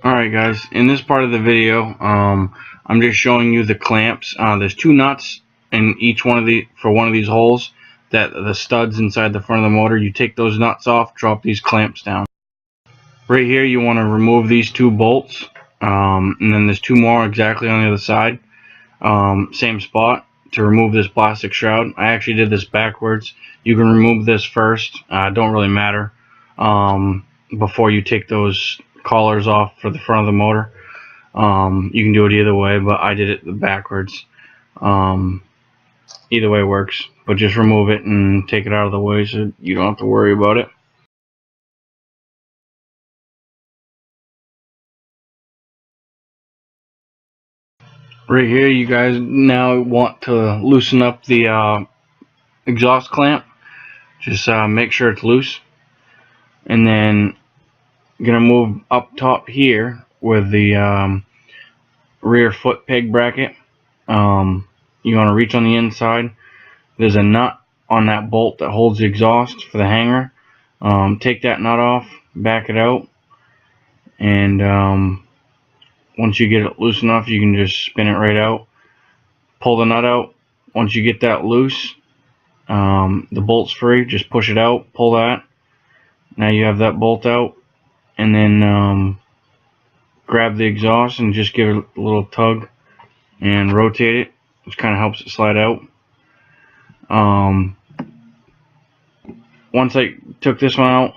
Alright guys, in this part of the video, I'm just showing you the clamps. There's two nuts in each one of these holes, that the studs inside the front of the motor. You take those nuts off, drop these clamps down. Right here you want to remove these two bolts, and then there's two more exactly on the other side, same spot, to remove this plastic shroud. I actually did this backwards. You can remove this first, don't really matter, before you take those collars off for the front of the motor. You can do it either way, but I did it backwards. Either way works, but just remove it and take it out of the way so you don't have to worry about it. Right here you guys now want to loosen up the exhaust clamp. Just make sure it's loose, and then you're gonna move up top here with the rear foot peg bracket. You want to reach on the inside. There's a nut on that bolt that holds the exhaust for the hanger. Take that nut off, back it out, and once you get it loose enough, you can just spin it right out. Pull the nut out. Once you get that loose, the bolt's free. Just push it out, pull that. Now you have that bolt out, and then grab the exhaust and just give it a little tug and rotate it, which kind of helps it slide out. Once I took this one out,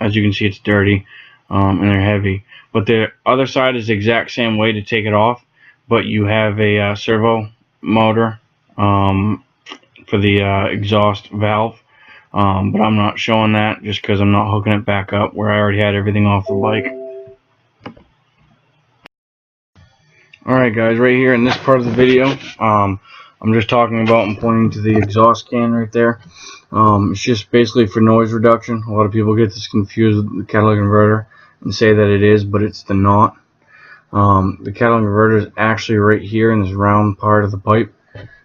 as you can see, it's dirty, and they're heavy. But the other side is the exact same way to take it off, but you have a servo motor for the exhaust valve. But I'm not showing that just because I'm not hooking it back up where I already had everything off the bike. Alright guys, right here in this part of the video, I'm just talking about and pointing to the exhaust can right there. It's just basically for noise reduction. A lot of people get this confused with the catalytic converter and say that it is, but it's not. The catalytic converter is actually right here in this round part of the pipe,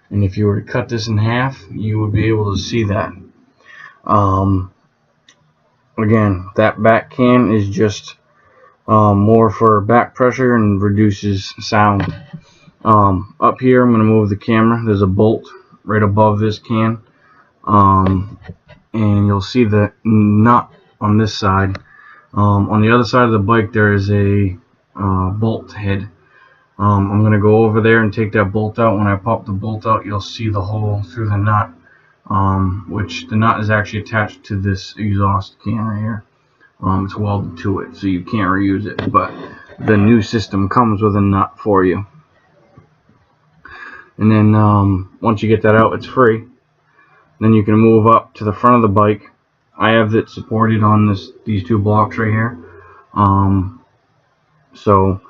and if you were to cut this in half, you would be able to see that. Again, that back can is just more for back pressure and reduces sound. Up here, I'm going to move the camera. There's a bolt right above this can, and you'll see the nut on this side. On the other side of the bike, there is a bolt head. I'm going to go over there and take that bolt out. When I pop the bolt out, you'll see the hole through the nut, which the nut is actually attached to this exhaust can right here. It's welded to it, so you can't reuse it, but the new system comes with a nut for you. And then once you get that out, it's free. Then you can move up to the front of the bike. I have it supported on these two blocks right here. So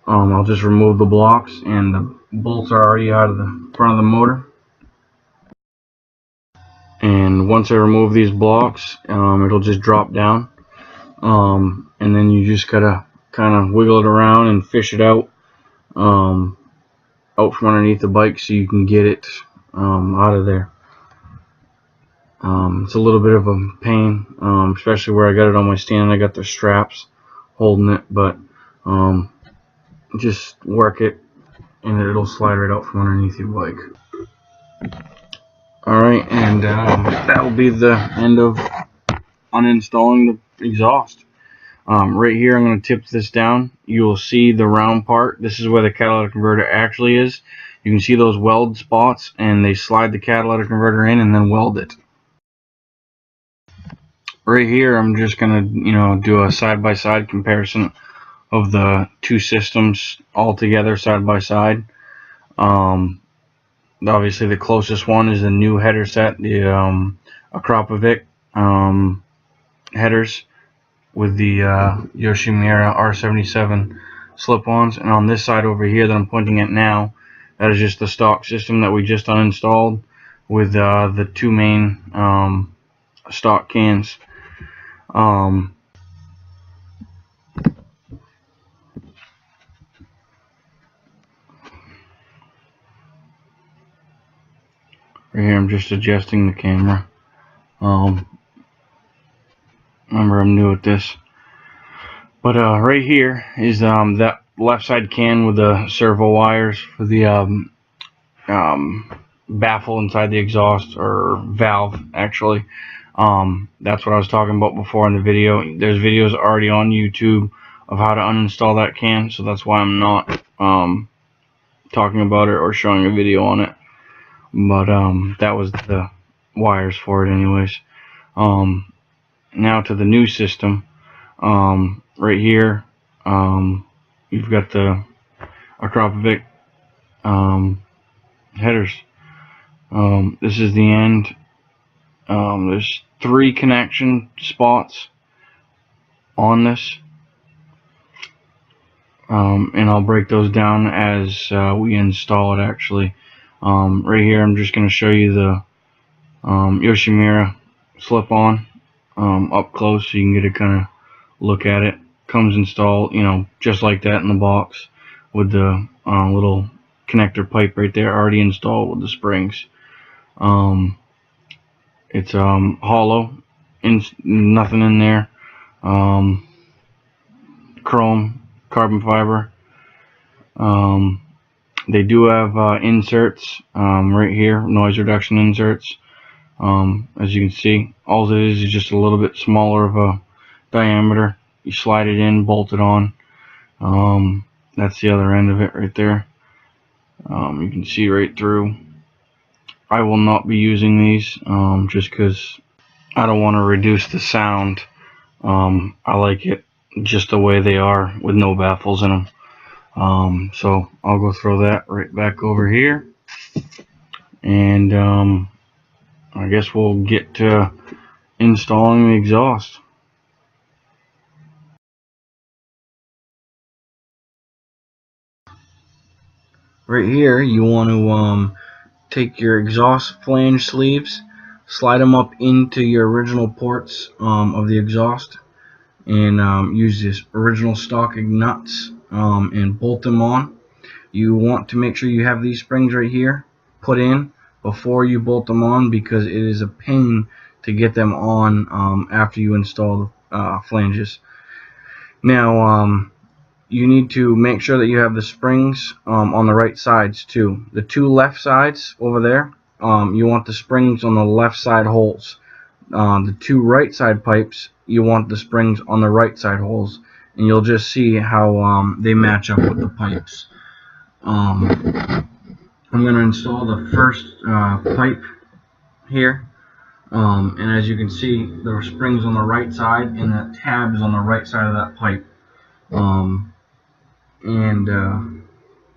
I'll just remove the blocks, and the bolts are already out of the front of the motor. And once I remove these blocks, it'll just drop down. And then you just gotta kind of wiggle it around and fish it out from underneath the bike so you can get it out of there. It's a little bit of a pain, especially where I got it on my stand. I got the straps holding it, but just work it and it'll slide right out from underneath your bike. Alright, and that will be the end of uninstalling the exhaust. Right here, I'm going to tip this down. You will see the round part. This is where the catalytic converter actually is. You can see those weld spots, and they slide the catalytic converter in and then weld it. Right here, I'm just going to, do a side-by-side comparison of the two systems all together side by side. Obviously, the closest one is the new header set, the Akrapovic headers with the Yoshimura R77 slip-ons, and on this side over here that I'm pointing at now, that is just the stock system that we just uninstalled with the two main stock cans. Right here I'm just adjusting the camera. Remember, I'm new at this. But right here is that left side can with the servo wires for the baffle inside the exhaust, or valve actually. That's what I was talking about before in the video. There's videos already on YouTube of how to uninstall that can, so that's why I'm not talking about it or showing a video on it. But that was the wires for it anyways. Now to the new system. Right here, you've got the Akrapovic headers. This is the end. There's 3 connection spots on this, and I'll break those down as we install it actually. Right here I'm just going to show you the Yoshimura slip-on up close so you can get a kind of look at it. Comes installed, you know, just like that in the box with the little connector pipe right there already installed with the springs. It's hollow, nothing in there. Chrome, carbon fiber. They do have inserts right here, noise reduction inserts. As you can see, all it is just a little bit smaller of a diameter. You slide it in, bolt it on. That's the other end of it right there. You can see right through. I will not be using these just because I don't want to reduce the sound. I like it just the way they are with no baffles in them. So I'll go throw that right back over here, and I guess we'll get to installing the exhaust. Right here you want to take your exhaust flange sleeves, slide them up into your original ports of the exhaust, and use this original stock nuts and bolt them on. You want to make sure you have these springs right here put in before you bolt them on, because it is a pain to get them on after you install the flanges. Now you need to make sure that you have the springs on the right sides too. The 2 left sides over there, you want the springs on the left side holes. The 2 right side pipes, you want the springs on the right side holes, and you'll just see how they match up with the pipes. I'm going to install the first pipe here, and as you can see, there are springs on the right side and the tabs on the right side of that pipe.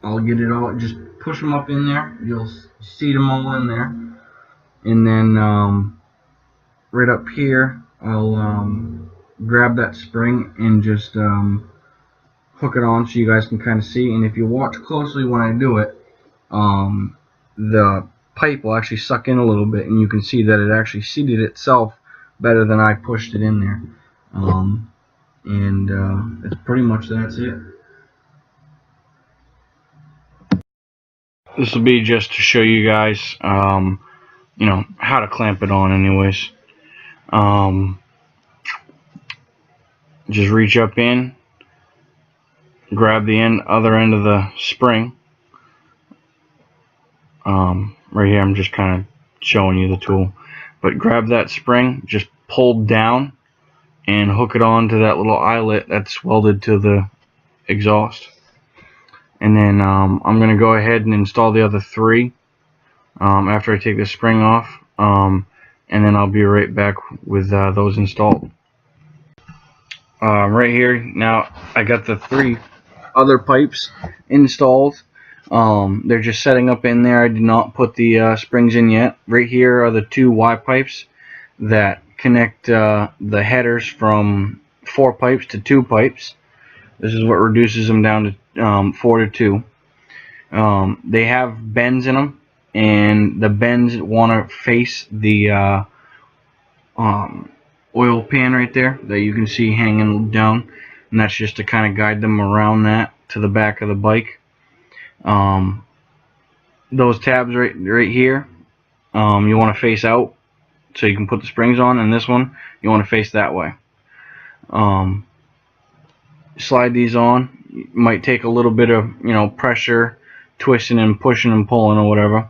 I'll get it all, just push them up in there, you'll see them all in there, and then right up here I'll grab that spring and just hook it on so you guys can kind of see. And if you watch closely when I do it, the pipe will actually suck in a little bit, and you can see that it actually seated itself better than I pushed it in there. It's pretty much that's it. This will be just to show you guys, you know, how to clamp it on anyways. Just reach up in, grab the other end of the spring. Right here I'm just kind of showing you the tool, but grab that spring, just pull down and hook it on to that little eyelet that's welded to the exhaust. And then I'm going to go ahead and install the other 3 after I take the spring off, and then I'll be right back with those installed. Right here now I got the 3 other pipes installed. They're just setting up in there. I did not put the springs in yet. Right here are the 2 Y pipes that connect the headers from 4 pipes to 2 pipes. This is what reduces them down to 4 to 2. They have bends in them, and the bends want to face the oil pan right there that you can see hanging down, and that's just to kind of guide them around that to the back of the bike. Those tabs right here, you want to face out so you can put the springs on, and this one you want to face that way. slide these on. It might take a little bit of, you know, pressure, twisting and pushing and pulling or whatever,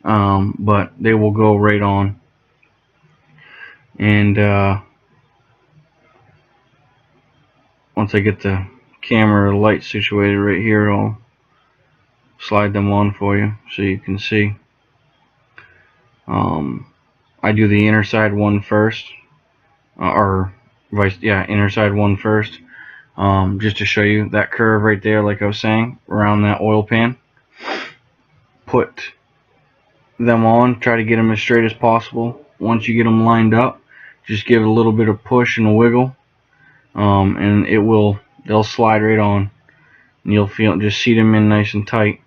but they will go right on. And once I get the camera light situated right here, I'll slide them on for you so you can see. I do the inner side one first, inner side one first, just to show you that curve right there, like I was saying, around that oil pan. Put them on, try to get them as straight as possible. Once you get them lined up, just give it a little bit of push and a wiggle, and they'll slide right on, and you'll just seat them in nice and tight.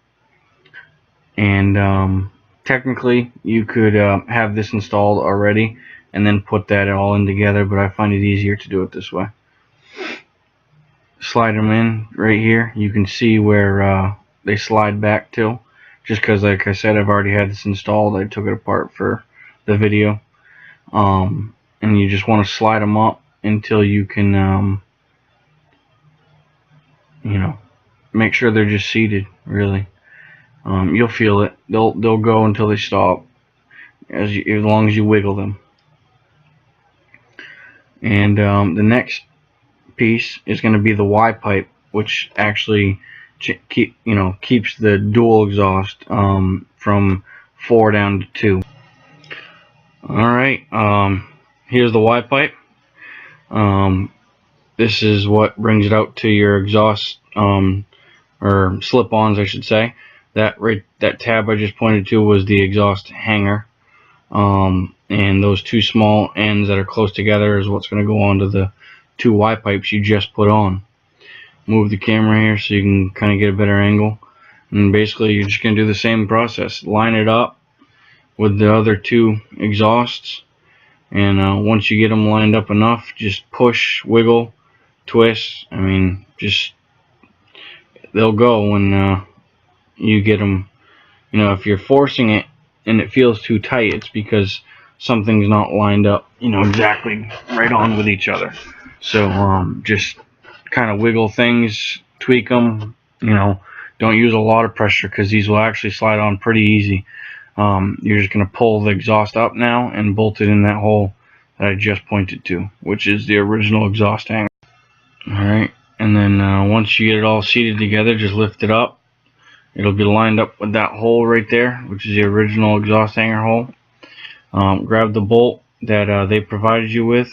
And technically you could have this installed already and then put that all in together, but I find it easier to do it this way. Slide them in right here. You can see where they slide back to, just because, like I said, I've already had this installed. I took it apart for the video, and you just want to slide them up until you can you know, make sure they're just seated, really. You'll feel it. They'll go until they stop, as long as you wiggle them. And the next piece is going to be the Y pipe, which actually keeps the dual exhaust from 4 down to 2. Alright, here's the Y pipe. This is what brings it out to your exhaust, or slip-ons I should say. That tab I just pointed to was the exhaust hanger, and those two small ends that are close together is what's going to go onto the 2 Y pipes you just put on. Move the camera here so you can kind of get a better angle, and basically you're just going to do the same process. Line it up with the other 2 exhausts, and once you get them lined up enough, just push, wiggle, twist. I mean, just they'll go when you get them. You know, if you're forcing it and it feels too tight, it's because something's not lined up, you know, exactly right on with each other. So just kind of wiggle things, tweak them. You know, don't use a lot of pressure because these will actually slide on pretty easy. You're just going to pull the exhaust up now and bolt it in that hole that I just pointed to, which is the original exhaust hanger. Alright, and then once you get it all seated together, just lift it up. It'll be lined up with that hole right there, which is the original exhaust hanger hole. Grab the bolt that they provided you with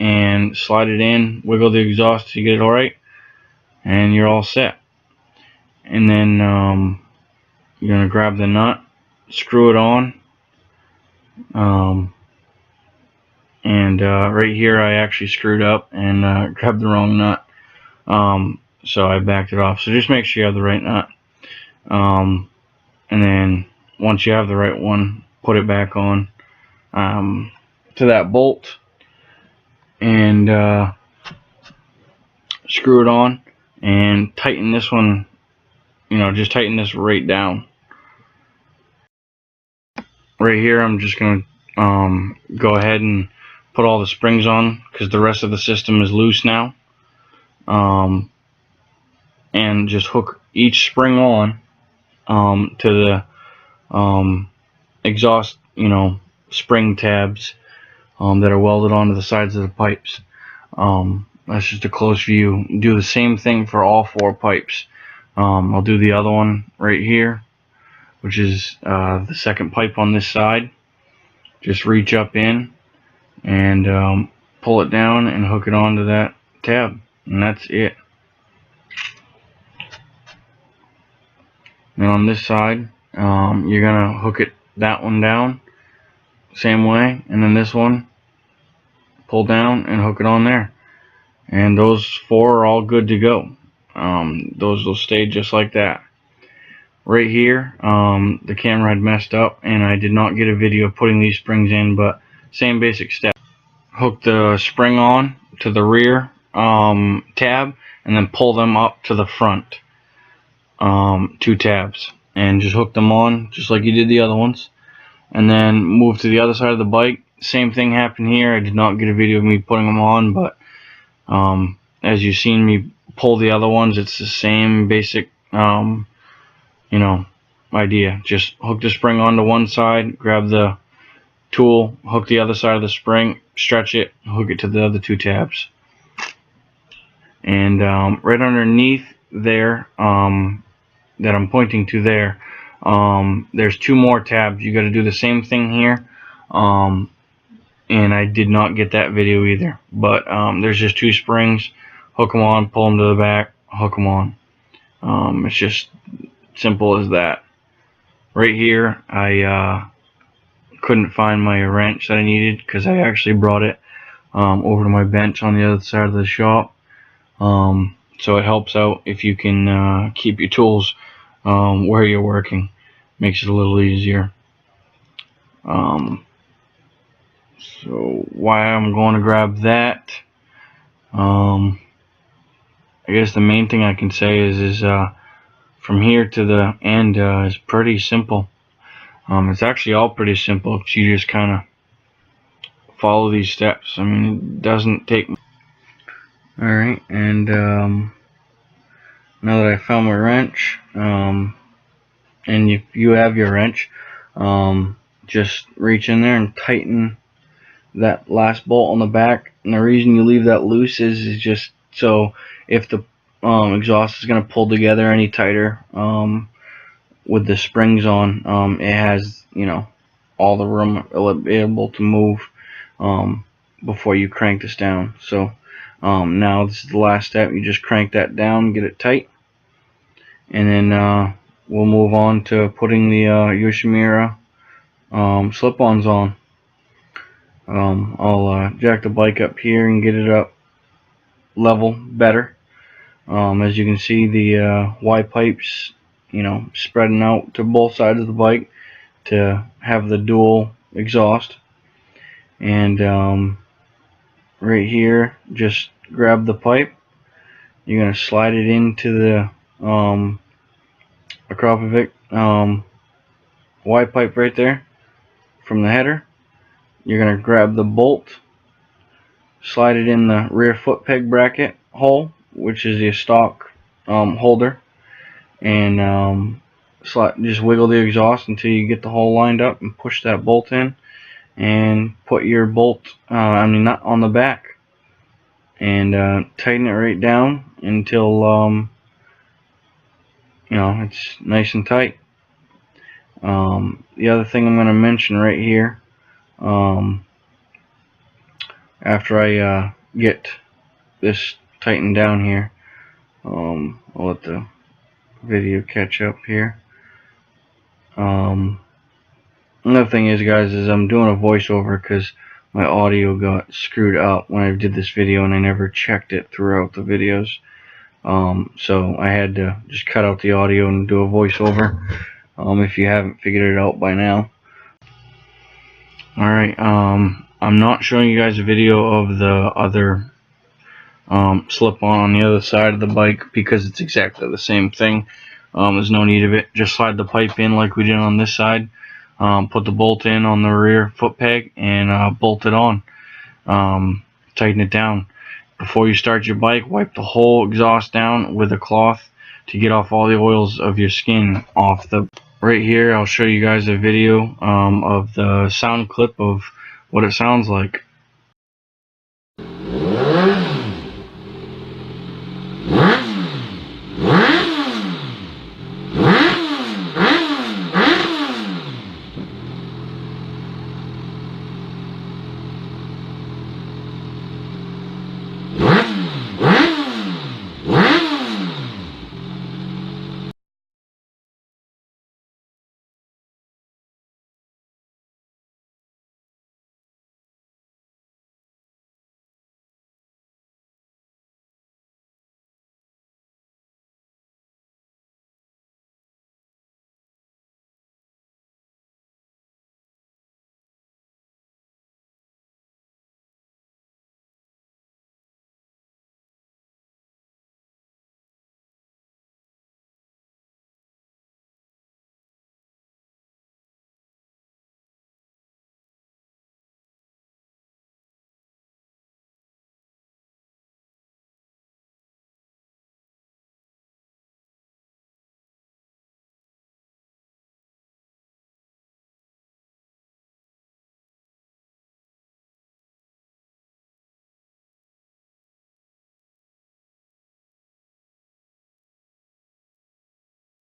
and slide it in, wiggle the exhaust to get it alright, and you're all set. And then you're going to grab the nut, screw it on, and right here I actually screwed up and grabbed the wrong nut, so I backed it off. So just make sure you have the right nut, and then once you have the right one, put it back on to that bolt and screw it on and tighten this one. You know, just tighten this right down. Right here I'm just going to go ahead and put all the springs on because the rest of the system is loose now, and just hook each spring on to the exhaust, you know, spring tabs that are welded onto the sides of the pipes. That's just a close view. Do the same thing for all 4 pipes. I'll do the other one right here, which is the second pipe on this side. Just reach up in and pull it down and hook it onto that tab, and that's it. And on this side, you're gonna hook that one down same way, and then this one pull down and hook it on there, and those 4 are all good to go. Those will stay just like that. Right here, the camera had messed up and I did not get a video of putting these springs in, but same basic step. Hook the spring on to the rear tab and then pull them up to the front 2 tabs, and just hook them on just like you did the other ones, and then move to the other side of the bike. Same thing happened here. I did not get a video of me putting them on, but as you've seen me pull the other ones, it's the same basic you know, idea. Just hook the spring onto one side, grab the tool, hook the other side of the spring, stretch it, hook it to the other 2 tabs. And right underneath there, that I'm pointing to there, there's 2 more tabs. You got to do the same thing here. And I did not get that video either. But there's just 2 springs. Hook them on, pull them to the back, hook them on. It's just simple as that. Right here, I couldn't find my wrench that I needed because I actually brought it over to my bench on the other side of the shop. So it helps out if you can keep your tools where you're working. Makes it a little easier. So why I'm going to grab that, I guess the main thing I can say is from here to the end is pretty simple. It's actually all pretty simple. You just kind of follow these steps. I mean, it doesn't take. Alright, and now that I found my wrench, and if you have your wrench, just reach in there and tighten that last bolt on the back. And the reason you leave that loose is just so if the exhaust is going to pull together any tighter with the springs on, it has, you know, all the room able to move before you crank this down. So now this is the last step. You just crank that down, get it tight, and then we'll move on to putting the Yoshimura slip-ons on. I'll jack the bike up here and get it up level better. As you can see, the Y pipes, you know, spreading out to both sides of the bike to have the dual exhaust. And right here, just grab the pipe. You're gonna slide it into the Akrapovic Y pipe right there from the header. You're gonna grab the bolt, slide it in the rear foot peg bracket hole, which is the stock holder, and just wiggle the exhaust until you get the hole lined up and push that bolt in, and put your bolt, nut on the back, and tighten it right down until you know, it's nice and tight. The other thing I'm going to mention right here, after I get this tightened down here, I'll let the video catch up here. Another thing is, guys, is I'm doing a voiceover because my audio got screwed up when I did this video and I never checked it throughout the videos. So I had to just cut out the audio and do a voiceover, if you haven't figured it out by now. Alright, I'm not showing you guys a video of the other slip-on the other side of the bike because it's exactly the same thing. There's no need of it. Just slide the pipe in like we did on this side, put the bolt in on the rear foot peg, and bolt it on. Tighten it down. Before you start your bike, wipe the whole exhaust down with a cloth to get off all the oils of your skin off the. Right here, I'll show you guys a video of the sound clip of what it sounds like.